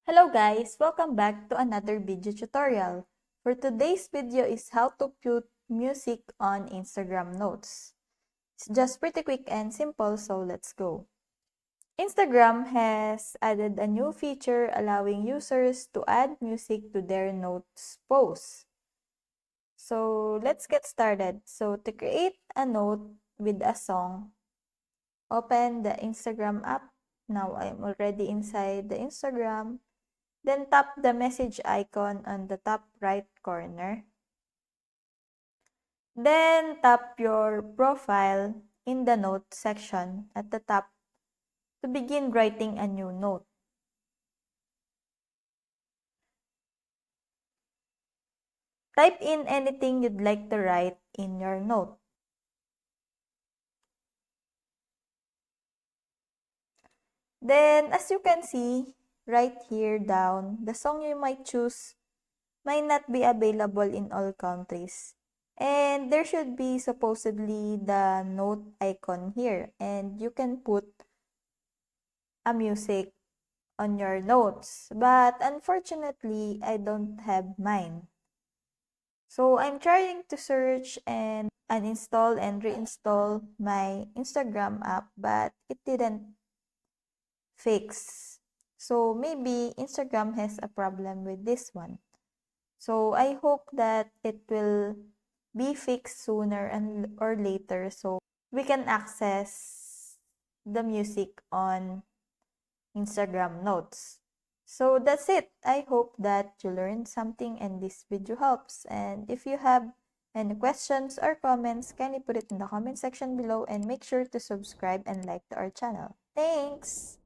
Hello guys! Welcome back to another video tutorial. For today's video is how to put music on Instagram notes. It's just pretty quick and simple, so let's go. Instagram has added a new feature allowing users to add music to their notes posts. So let's get started. So to create a note with a song, open the Instagram app. Now I'm already inside the Instagram. Then tap the message icon on the top right corner. Then tap your profile in the note section at the top to begin writing a new note. Type in anything you'd like to write in your note. Then, as you can see, right here down, the song you might choose might not be available in all countries. And there should be supposedly the note icon here, and you can put a music on your notes. But unfortunately, I don't have mine. So I'm trying to search and uninstall and reinstall my Instagram app, but it didn't fix. So maybe Instagram has a problem with this one. So I hope that it will be fixed sooner or later so we can access the music on Instagram notes. So that's it. I hope that you learned something and this video helps. And if you have any questions or comments, kindly put it in the comment section below and make sure to subscribe and like to our channel. Thanks!